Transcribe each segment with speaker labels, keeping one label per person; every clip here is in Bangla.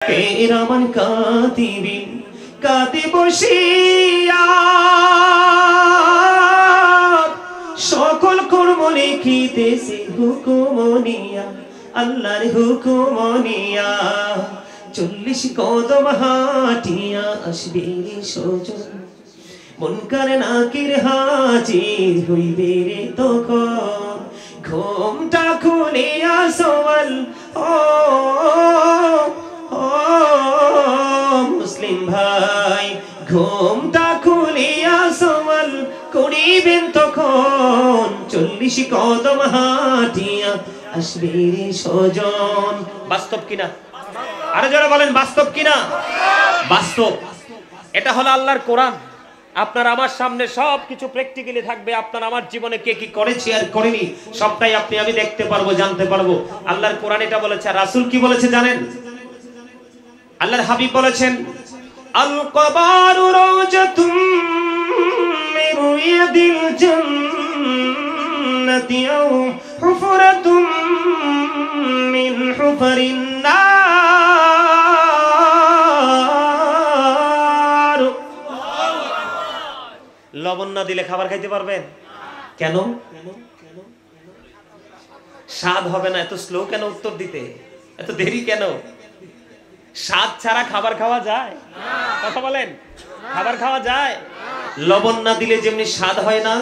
Speaker 1: কিরামান কাতিবিন কাতে বসিয়া সকল কর্ম লিখিতেছে হুকুম নিয়া, আল্লাহর হুকুম নিয়া। 40 কদম হাঁটিয়া আসবে রে সজন, মুনকার নাকির হাজির হইবে রে তখন। ঘুমটা খুলিয়া সওয়াল ও মুসলিম ভাই, ঘুমটা খুলিয়া সওয়াল করিবেন তখন। 40 কদম হাঁটিয়া আসবে রে সজন। বাস্তব কিনা? আরে যারা বলেন বাস্তব কিনা? বাস্তব। এটা হলো আল্লাহর কোরআন। আপনার আমার সামনে সবকিছু প্র্যাকটিক্যালি থাকবে। আপনার আমার জীবনে কে কি করেছে আর করেনি সবটাই আপনি আমি দেখতে পারবো, জানতে পারবো। আল্লাহর কোরআন এটা বলেছে। আর রাসূল কি বলেছে জানেন? আল্লাহর হাবিব বলেছেন, আল কবারু রাওজাতুম মিন রিয়াদিল জান্নাতি আও হুফরাতুম মিন হুফারিন নার। লবণ না দিলে খাবার খাইতে পারবেন? কেন? স্বাদ হবে না? এত স্লো কেন উত্তর দিতে? এত দেরি কেন? স্বাদ ছাড়া খাবার খাওয়া যায়? কথা বলেন, খাবার খাওয়া যায়? লবণ না দিলে যেমনি স্বাদ হয় না,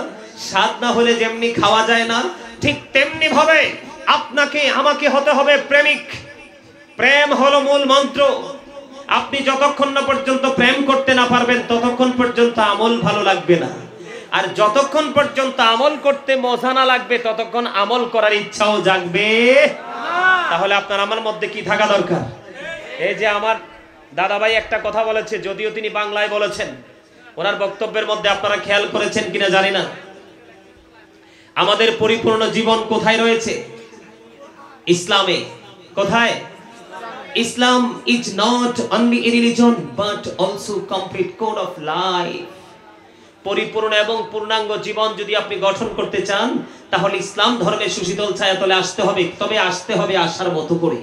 Speaker 1: স্বাদ না হলে যেমনি খাওয়া যায় না, ঠিক তেমনি ভাবে আপনাকে আমাকে হতে হবে প্রেমিক। প্রেম হলো মূল মন্ত্র। আপনি যতক্ষণ না পর্যন্ত প্রেম করতে না পারবেন ততক্ষণ পর্যন্ত আমল ভালো লাগবে না। আর যতক্ষণ পর্যন্ত আমল করতে মজা না লাগবে ততক্ষণ আমল করার ইচ্ছাও জাগবে। তাহলে আপনার আমার মধ্যে কি থাকা দরকার? এই যে আমার দাদাভাই একটা কথা বলেছে, যদিও তিনি বাংলায় বলেছেন, ওনার বক্তব্যের মধ্যে আপনারা খেয়াল করেছেন কিনা জানি না, আমাদের পরিপূর্ণ জীবন কোথায় রয়েছে? ইসলামে। কোথায়? Islam is not only a religion but also complete code of life. পরিপূর্ণ এবং পূর্ণাঙ্গ জীবন যদি আপনি গঠন করতে চান তাহলে ইসলাম ধর্মের সুশীতল ছায়াতলে আসতে হবে। তবে আসতে হবে আসার মতো করে,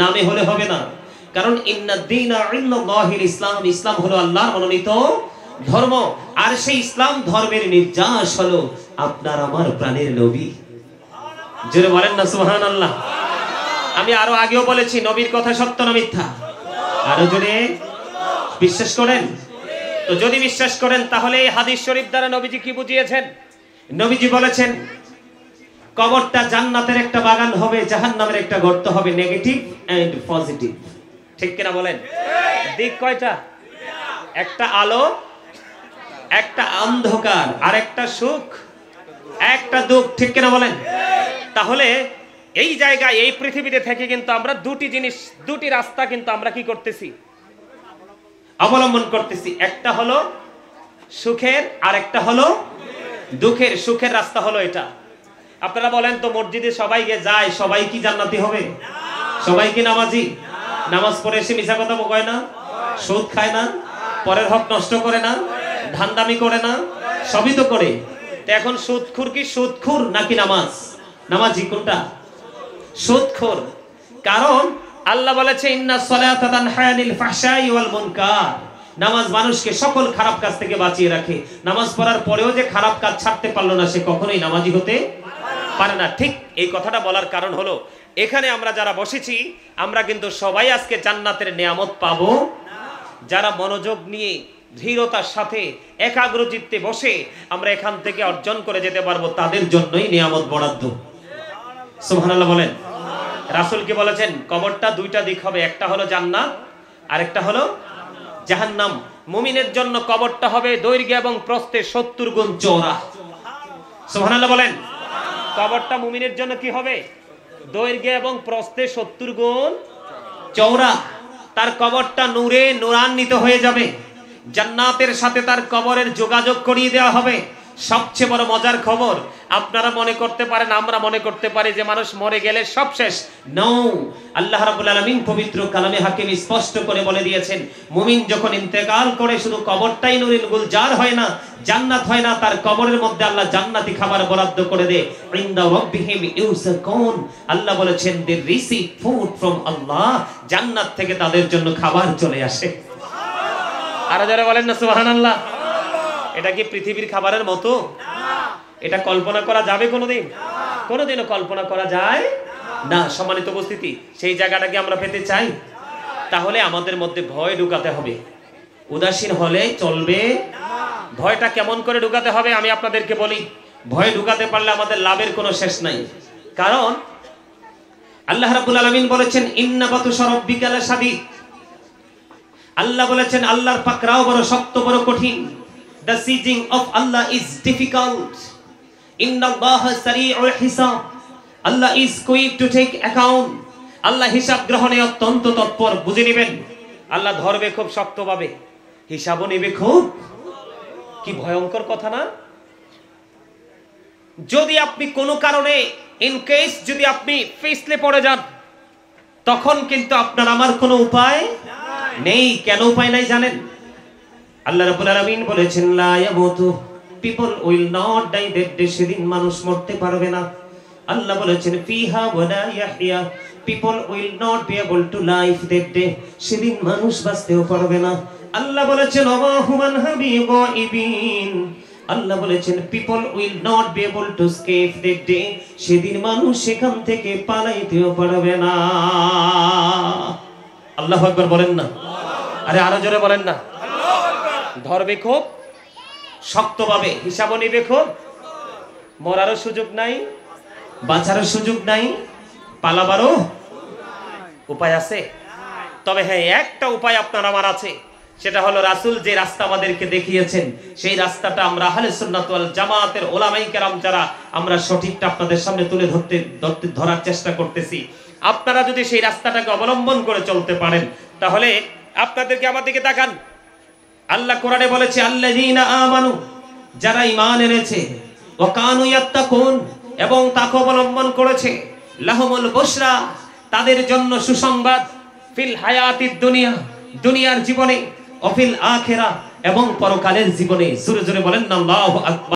Speaker 1: নামে হলে হবে না। কারণ ইন্নাদ-দীনা ইনদাল্লাহিল ইসলাম, ইসলাম হলো আল্লাহর মনোনীত ধর্ম। আর সেই ইসলাম ধর্মের নির্যাস হলো আপনার আমার প্রাণের নবী। জোরে বলেন না সুবহানাল্লাহ। আমি আরো আগেও বলেছি, নবীর কথা সত্য না মিথ্যা? আরো জোরে বিশ্বাস করেন? তো যদি বিশ্বাস করেন তাহলে এই হাদিস শরীফ দ্বারা নবীজি কি বুঝিয়েছেন? নবীজি বলেছেন কবরটা জান্নাতের একটা বাগান হবে, জাহান্নামের একটা গর্ত হবে। নেগেটিভ এন্ড পজিটিভ, ঠিক কিনা বলেন? দিক কয়টা? একটা আলো, একটা অন্ধকার, আর একটা সুখ, একটা দুঃখ, ঠিক কিনা বলেন? তাহলে এই জায়গায় এই পৃথিবীতে থেকে কিন্তু আমরা দুটি জিনিস, দুটি রাস্তা কিন্তু আমরা কি করতেছি? অবলম্বন করতেছি। একটা হলো সুখের আর একটা হলো দুঃখের। সুখের রাস্তা হলো এটা। আপনারা বলেন তো, মসজিদে সবাই যায়, সবাই কি জান্নাতি হবে? সবাই কি নামাজি? নামাজ পড়ে এসে মিছা কথা বলে না, সুদ খায় না, পরের হক নষ্ট করে না, ধান্দামি করে না, সবই তো করে। তো এখন সুদখোর কি সুদখোর নাকি নামাজ? নামাজি কোনটা? সুদখোর। কারণ আল্লাহ বলেছে ইন্নাস সালাতা তানহা আনিল ফাহশাই ওয়াল মুনকার। নামাজ মানুষকে সকল খারাপ কাজ থেকে বাঁচিয়ে রাখে। নামাজ পড়ার পরেও যে খারাপ কাজ ছাড়তে পারলো না সে কখনোই নামাজি হতে পারে না। ঠিক এই কথাটা বলার কারণ হলো, এখানে আমরা যারা বসেছি আমরা কিন্তু সবাই আজকে জান্নাতের নিয়ামত পাবো। যারা মনোযোগ নিয়ে ধীরতার সাথে একাগ্র চিত্তে বসে আমরা এখান থেকে অর্জন করে যেতে পারবো, তাদের জন্যই নিয়ামত বরাদ্দ। সুবহানাল্লাহ বলেন। রাসূল কি বলেছেন? কবরটা দুইটা দিক হবে, একটা হলো জান্নাত আর একটা হলো জাহান্নাম। মুমিনের জন্য কবরটা হবে দৈর্ঘ্য এবং প্রস্থে 70 গুণ চওড়া। সুবহানাল্লাহ বলেন। কবরটা মুমিনের জন্য কি হবে? দৈর্ঘ্য এবং প্রস্থে 70 গুণ চওড়া। তার কবরটা নূরে নূরান্বিত হয়ে যাবে। জান্নাতের সাথে তার কবরের যোগাযোগ করিয়ে দেওয়া হবে। সবচেয়ে বড় মজার খবর, আপনারা মনে করতে পারেন, আমরা মনে করতে পারি যে মানুষ মরে গেলে সব শেষ। নো, আল্লাহ রাব্বুল আলামিন পবিত্র কালামে হাকিম স্পষ্ট করে বলে দিয়েছেন, মুমিন যখন ইন্তেকাল করে শুধু কবরটাই নুরিল গুলজার হয় না, জান্নাত হয় না, তার কবরের মধ্যে আল্লাহ জান্নাতি খাবার বরাদ্দ করে দেয়। ইনদা রাব্বিহিম ইউসাকুন, আল্লাহ বলেছেন দে রিসিভ ফুড ফ্রম আল্লাহ, জান্নাত থেকে তাদের জন্য খাবার চলে আসে। আর যারা বলেন না সুবহানাল্লাহ। এটা কি পৃথিবীর খাবারের মতো? এটা কল্পনা করা যাবে কোনোদিন? কোনোদিনও কল্পনা করা যায় না। সম্মানিত উপস্থিতি, সেই জায়গাটাকে আমরা পেতে চাই? তাহলে আমাদের মধ্যে ভয় ঢুকাতে হবে। উদাসীন হলে চলবে। ভয়টা কেমন করে ঢুকাতে হবে আমি আপনাদেরকে বলি। ভয় ঢুকাতে পারলে আমাদের লাভের কোনো শেষ নাই। কারণ আল্লাহ রাব্বুল আলামিন বলেছেন ইন্না বাতুশা রাব্বিকা লাশাদীদ। আল্লাহ বলেছেন আল্লাহর পাকড়াও বড় শক্ত, বড় কঠিন। The sieging of Allah is difficult. Inna Allaha sari'ul hisab. Allah is quick to take account. আল্লাহ হিসাব গ্রহণে অত্যন্ত তৎপর। বুঝে নেবেন, আল্লাহ ধরবে খুব শক্তভাবে, হিসাবও নেবে খুব। কি ভয়ঙ্কর কথা না? যদি আপনি কোনো কারণে ইন কেস যদি আপনি ফিসলে পড়ে যান, তখন কিন্তু আপনার আমার কোনো উপায় নেই। কেন উপায় নাই জানেন? আল্লাহ রাব্বুল আলামিন বলেছেন লা ইয়ামুতু, people will not die that day, সেদিন মানুষ মরতে পারবে না। আল্লাহ বলেছেন ফিহা ওয়ালা ইয়াহইয়া, people will not be able to live that day, সেদিন মানুষ বাঁচতেও পারবে না। আল্লাহ বলেছেন ওয়া হুমান হাবি গায়িবিন, আল্লাহ বলেছেন people will not be able to escape that day, সেদিন মানুষ সেখান থেকে পালাইতেও পারবে না। আল্লাহু আকবার বলেন না? আরে আরো জোরে বলেন না? ধরবে খুব শক্তভাবে, হিসাবও নিবে খুব। মরারও সুযোগ নাই, বাঁচারও সুযোগ নাই, পালাবারও উপায় আছে। তবে হ্যাঁ, একটা উপায় আপনার আমার আছে, সেটা হলো রাসূল যে রাস্তা আমাদেরকে দেখিয়েছেন, সেই রাস্তাটা আমরা আহলে সুন্নাত ওয়াল জামাতের উলামায়ে কেরাম যারা আমরা সঠিকটা আপনাদের সামনে তুলে ধরার চেষ্টা করতেছি। আপনারা যদি সেই রাস্তাটাকে অবলম্বন করে চলতে পারেন, তাহলে আপনাদেরকে আমার দিকে তাকান। আল্লাহ কোরআনে বলেছে আল্লাযীনা আমানু, যারা ঈমান এনেছে, ওয়া কানু ইয়াত্তাকুন, এবং তাকওয়া অবলম্বন করেছে, লাহুমুল বুশরা, তাদের জন্য সুসংবাদ, ফিল হায়াতিদ দুনিয়া, দুনিয়ার জীবনে, ওয়া ফিল আখিরা, এবং পরকালের জীবনে। জোরে জোরে বলেন না আল্লাহু আকবার।